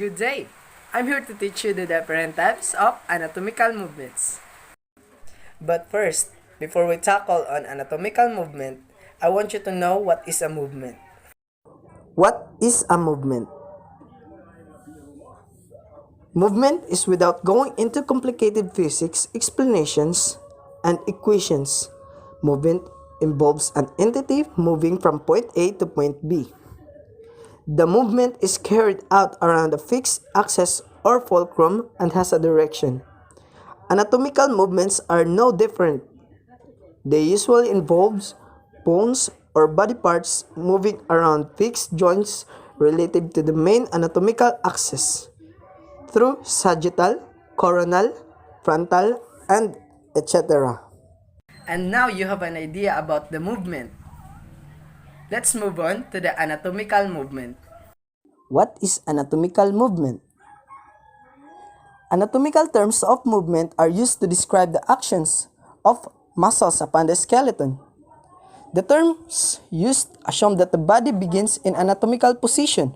good day. I'm here to teach you the different types of anatomical movements. But first, before we tackle on anatomical movement, I want you to know what is a movement. What is a movement? Movement is without going into complicated physics explanations and equations. Movement involves an entity moving from point A to point B. The movement is carried out around a fixed axis or fulcrum and has a direction. Anatomical movements are no different. They usually involve bones or body parts moving around fixed joints relative to the main anatomical axis through sagittal, coronal, frontal, and etc. And now you have an idea about the movement. Let's move on to the anatomical movement. What is anatomical movement? Anatomical terms of movement are used to describe the actions of muscles upon the skeleton. The terms used assume that the body begins in anatomical position.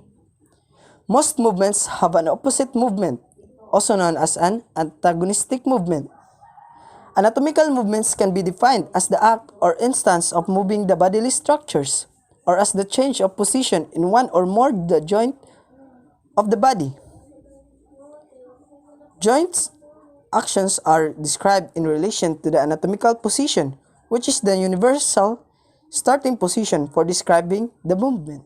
Most movements have an opposite movement, also known as an antagonistic movement. Anatomical movements can be defined as the act or instance of moving the bodily structures, or as the change of position in one or more the joint of the body. Joints actions are described in relation to the anatomical position, which is the universal starting position for describing the movement.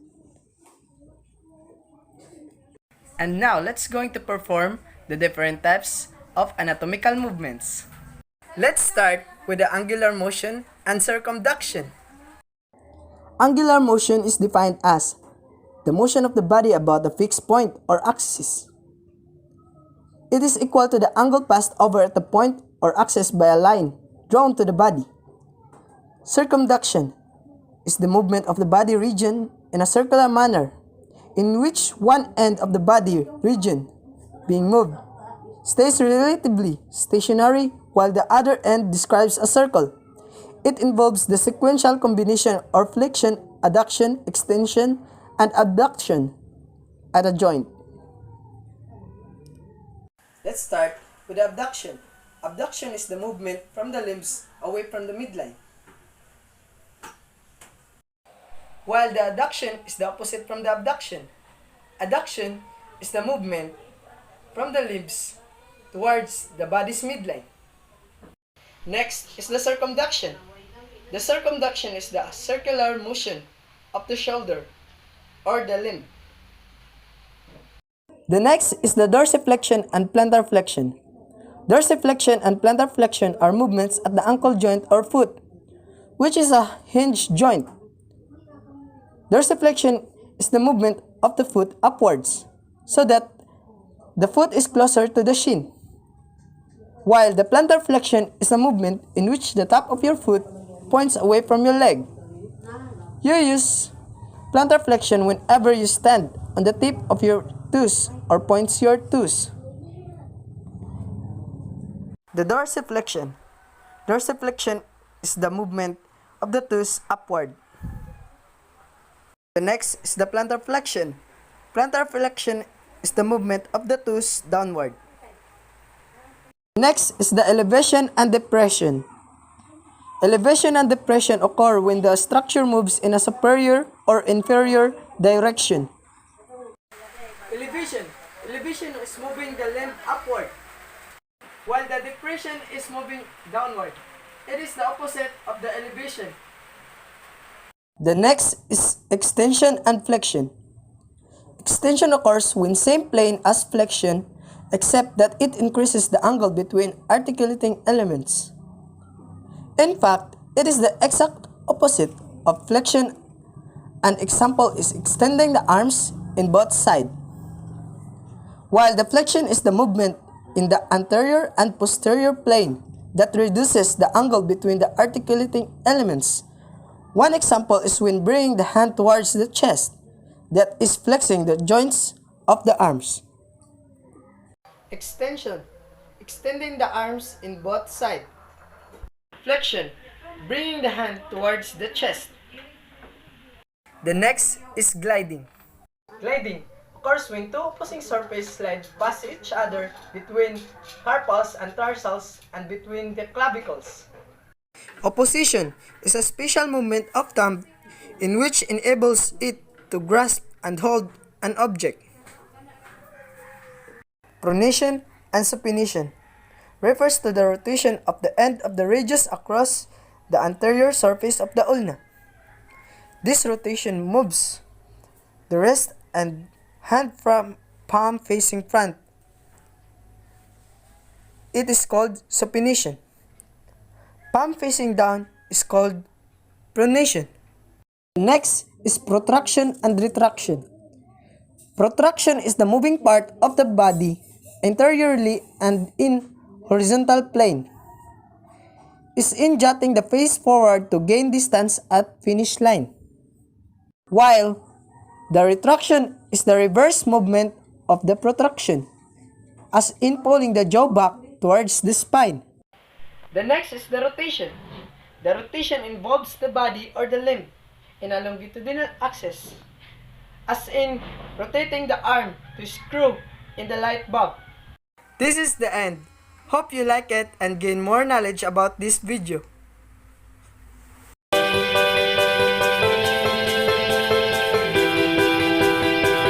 And now let's going to perform the different types of anatomical movements. Let's start with the angular motion and circumduction. Angular motion is defined as the motion of the body about a fixed point or axis. It is equal to the angle passed over at the point or axis by a line drawn to the body. Circumduction is the movement of the body region in a circular manner, in which one end of the body region being moved stays relatively stationary while the other end describes a circle. It involves the sequential combination or flexion, adduction, extension, and abduction at a joint. Let's start with abduction. Abduction is the movement from the limbs away from the midline, while the adduction is the opposite from the abduction. Adduction is the movement from the limbs towards the body's midline. Next is the circumduction. The circumduction is the circular motion of the shoulder or the limb. The next is the dorsiflexion and plantar flexion. Dorsiflexion and plantar flexion are movements at the ankle joint or foot, which is a hinged joint. Dorsiflexion is the movement of the foot upwards, so that the foot is closer to the shin, while the plantar flexion is a movement in which the top of your foot points away from your leg. You use plantar flexion whenever you stand on the tip of your toes or points your toes. The dorsiflexion. Dorsiflexion is the movement of the toes upward. The next is the plantar flexion. Plantar flexion is the movement of the toes downward. Next is the elevation and depression. Elevation and depression occur when the structure moves in a superior or inferior direction. Elevation. Elevation is moving the limb upward, while the depression is moving downward. It is the opposite of the elevation. The next is extension and flexion. Extension occurs when same plane as flexion, except that it increases the angle between articulating elements. In fact, it is the exact opposite of flexion. An example is extending the arms in both sides. While the flexion is the movement in the anterior and posterior plane that reduces the angle between the articulating elements. One example is when bringing the hand towards the chest, that is flexing the joints of the arms. Extension, extending the arms in both sides. Flexion, bringing the hand towards the chest. The next is gliding. Gliding course, when two opposing surfaces slide past each other between carpals and tarsals and between the clavicles. Opposition is a special movement of thumb in which enables it to grasp and hold an object. Pronation and supination refers to the rotation of the end of the radius across the anterior surface of the ulna. This rotation moves the wrist and hand from palm facing front. It is called supination. Palm facing down is called pronation. Next is protraction and retraction. Protraction is the moving part of the body anteriorly and in horizontal plane. Is in jutting the face forward to gain distance at finish line. While the retraction is the reverse movement of the protraction, as in pulling the jaw back towards the spine. The next is the rotation. The rotation involves the body or the limb in a longitudinal axis, as in rotating the arm to screw in the light bulb. This is the end. Hope you like it and gain more knowledge about this video.